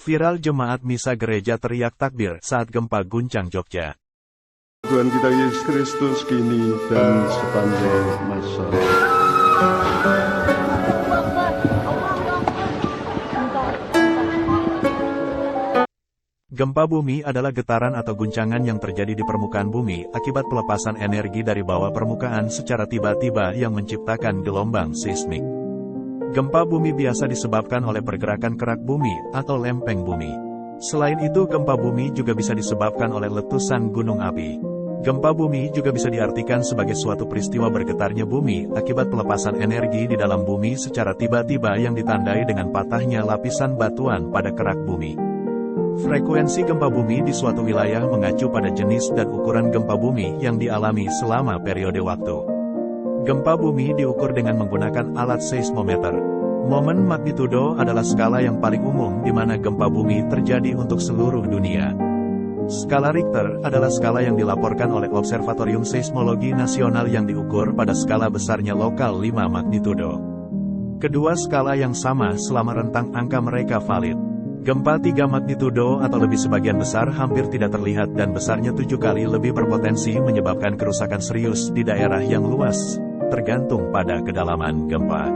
Viral jemaat misa gereja teriak takbir saat gempa guncang Jogja. Tuhan kita Yesus Kristus kini dan sepanjang masa. Gempa bumi adalah getaran atau guncangan yang terjadi di permukaan bumi akibat pelepasan energi dari bawah permukaan secara tiba-tiba yang menciptakan gelombang seismik. Gempa bumi biasa disebabkan oleh pergerakan kerak bumi atau lempeng bumi. Selain itu, gempa bumi juga bisa disebabkan oleh letusan gunung api. Gempa bumi juga bisa diartikan sebagai suatu peristiwa bergetarnya bumi akibat pelepasan energi di dalam bumi secara tiba-tiba yang ditandai dengan patahnya lapisan batuan pada kerak bumi. Frekuensi gempa bumi di suatu wilayah mengacu pada jenis dan ukuran gempa bumi yang dialami selama periode waktu. Gempa bumi diukur dengan menggunakan alat seismometer. Momen magnitudo adalah skala yang paling umum di mana gempa bumi terjadi untuk seluruh dunia. Skala Richter adalah skala yang dilaporkan oleh Observatorium Seismologi Nasional yang diukur pada skala besarnya lokal 5 magnitudo. Kedua skala yang sama selama rentang angka mereka valid. Gempa 3 magnitudo atau lebih sebagian besar hampir tidak terlihat dan besarnya 7 kali lebih berpotensi menyebabkan kerusakan serius di daerah yang luas, tergantung pada kedalaman gempa.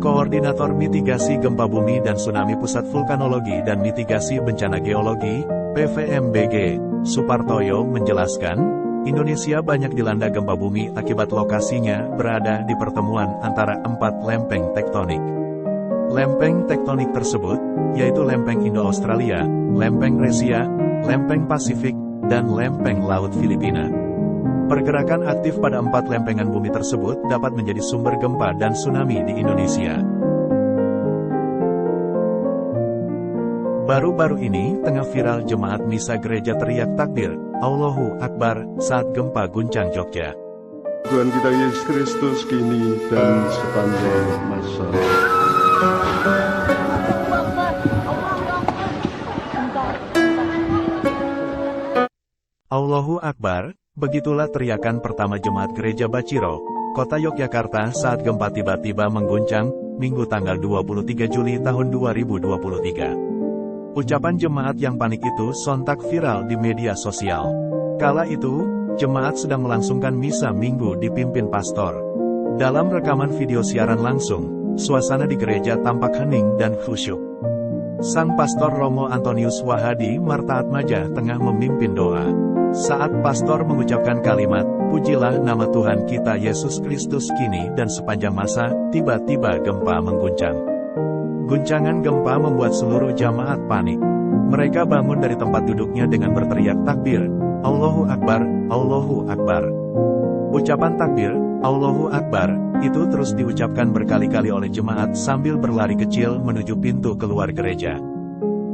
Koordinator Mitigasi Gempa Bumi dan Tsunami Pusat Vulkanologi dan Mitigasi Bencana Geologi, PVMBG, Supartoyo menjelaskan, Indonesia banyak dilanda gempa bumi akibat lokasinya berada di pertemuan antara 4 lempeng tektonik. Lempeng tektonik tersebut, yaitu lempeng Indo-Australia, lempeng Resia, lempeng Pasifik, dan lempeng Laut Filipina. Pergerakan aktif pada 4 lempengan bumi tersebut dapat menjadi sumber gempa dan tsunami di Indonesia. Baru-baru ini, tengah viral jemaat misa gereja teriak takbir, Allahu Akbar, saat gempa guncang Jogja. Tuhan kita Yesus Kristus kini dan sepanjang masa. Allahu Akbar, begitulah teriakan pertama jemaat gereja Baciro, Kota Yogyakarta saat gempa tiba-tiba mengguncang, Minggu tanggal 23 Juli tahun 2023. Ucapan jemaat yang panik itu sontak viral di media sosial. Kala itu, jemaat sedang melangsungkan misa Minggu dipimpin pastor. Dalam rekaman video siaran langsung, suasana di gereja tampak hening dan khusyuk. Sang pastor Romo Antonius Wahadi Martaatmaja tengah memimpin doa. Saat pastor mengucapkan kalimat, "Pujilah nama Tuhan kita Yesus Kristus kini dan sepanjang masa," tiba-tiba gempa mengguncang. Guncangan gempa membuat seluruh jamaat panik. Mereka bangun dari tempat duduknya dengan berteriak takbir, Allahu Akbar, Allahu Akbar. Ucapan takbir, Allahu Akbar, itu terus diucapkan berkali-kali oleh jemaat sambil berlari kecil menuju pintu keluar gereja.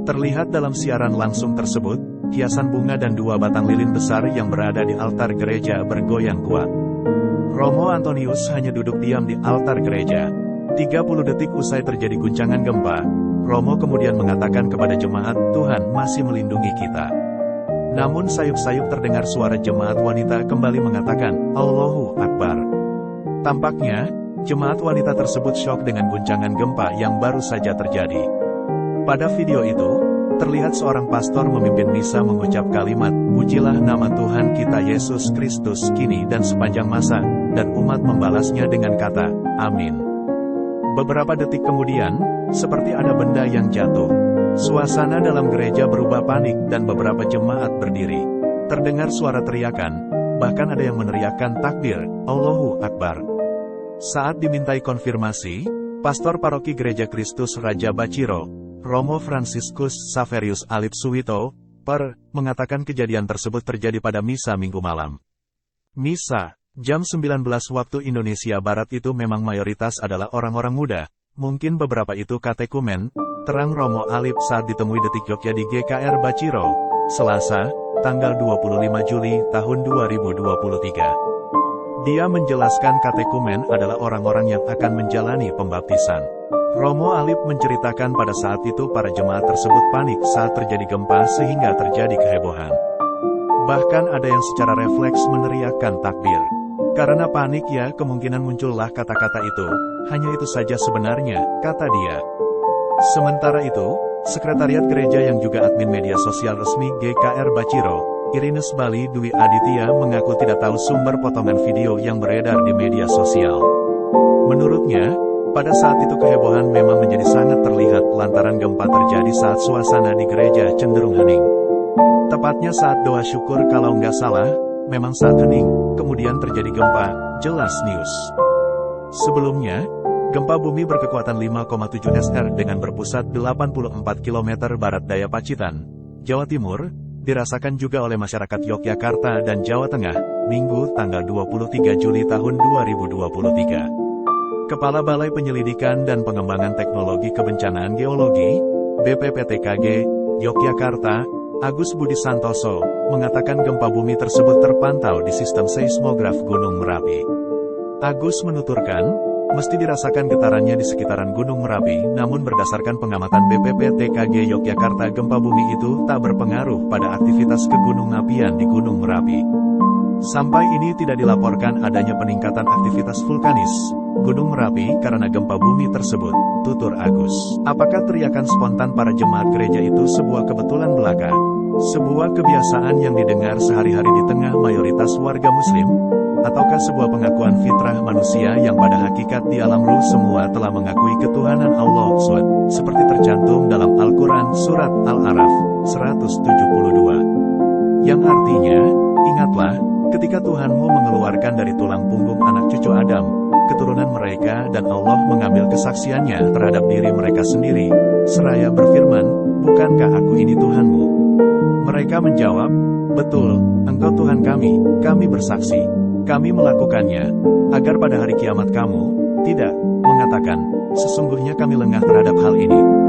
Terlihat dalam siaran langsung tersebut, hiasan bunga dan 2 batang lilin besar yang berada di altar gereja bergoyang kuat. Romo Antonius hanya duduk diam di altar gereja. 30 detik usai terjadi guncangan gempa, Romo kemudian mengatakan kepada jemaat, Tuhan masih melindungi kita. Namun sayup-sayup terdengar suara jemaat wanita kembali mengatakan, Allahu Akbar. Tampaknya, jemaat wanita tersebut syok dengan guncangan gempa yang baru saja terjadi. Pada video itu, terlihat seorang pastor memimpin misa mengucap kalimat, Pujilah nama Tuhan kita Yesus Kristus kini dan sepanjang masa, dan umat membalasnya dengan kata, Amin. Beberapa detik kemudian, seperti ada benda yang jatuh. Suasana dalam gereja berubah panik dan beberapa jemaat berdiri. Terdengar suara teriakan, bahkan ada yang meneriakkan takbir, Allahu Akbar. Saat dimintai konfirmasi, Pastor Paroki Gereja Kristus Raja Baciro, Romo Franciscus Saverius Alip Suwito, mengatakan kejadian tersebut terjadi pada misa Minggu malam. Misa, jam 19 waktu Indonesia Barat itu memang mayoritas adalah orang-orang muda, mungkin beberapa itu katekumen, terang Romo Alip saat ditemui Detik Jogja di GKR Baciro, Selasa, tanggal 25 Juli tahun 2023. Dia menjelaskan katekumen adalah orang-orang yang akan menjalani pembaptisan. Romo Alip menceritakan pada saat itu para jemaat tersebut panik saat terjadi gempa sehingga terjadi kehebohan. Bahkan ada yang secara refleks meneriakkan takbir. Karena panik ya kemungkinan muncullah kata-kata itu, hanya itu saja sebenarnya, kata dia. Sementara itu, Sekretariat Gereja yang juga admin media sosial resmi GKR Baciro, Irinus Bali Dwi Aditya mengaku tidak tahu sumber potongan video yang beredar di media sosial. Menurutnya, pada saat itu kehebohan memang menjadi sangat terlihat lantaran gempa terjadi saat suasana di gereja cenderung hening. Tepatnya saat doa syukur kalau nggak salah, memang saat hening, kemudian terjadi gempa, jelas news. Sebelumnya, gempa bumi berkekuatan 5,7 SR dengan berpusat 84 km barat daya Pacitan, Jawa Timur, dirasakan juga oleh masyarakat Yogyakarta dan Jawa Tengah, Minggu tanggal 23 Juli tahun 2023. Kepala Balai Penyelidikan dan Pengembangan Teknologi Kebencanaan Geologi, BPPTKG, Yogyakarta, Agus Budi Santoso, mengatakan gempa bumi tersebut terpantau di sistem seismograf Gunung Merapi. Agus menuturkan, mesti dirasakan getarannya di sekitaran Gunung Merapi, namun berdasarkan pengamatan BPPTKG Yogyakarta gempa bumi itu tak berpengaruh pada aktivitas kegunung-apian di Gunung Merapi. Sampai ini tidak dilaporkan adanya peningkatan aktivitas vulkanis Gunung Merapi karena gempa bumi tersebut, tutur Agus. Apakah teriakan spontan para jemaat gereja itu sebuah kebetulan belaka? Sebuah kebiasaan yang didengar sehari-hari di tengah mayoritas warga muslim? Ataukah sebuah pengakuan fitrah manusia yang pada hakikat di alam ruh semua telah mengakui ketuhanan Allah SWT, seperti tercantum dalam Al-Quran Surat Al-Araf 172. Yang artinya, ingatlah, ketika Tuhanmu mengeluarkan dari tulang punggung anak cucu Adam, keturunan mereka dan Allah mengambil kesaksiannya terhadap diri mereka sendiri, seraya berfirman, bukankah aku ini Tuhanmu? Mereka menjawab, betul, engkau Tuhan kami bersaksi. Kami melakukannya, agar pada hari kiamat kamu, tidak, mengatakan, sesungguhnya kami lengah terhadap hal ini.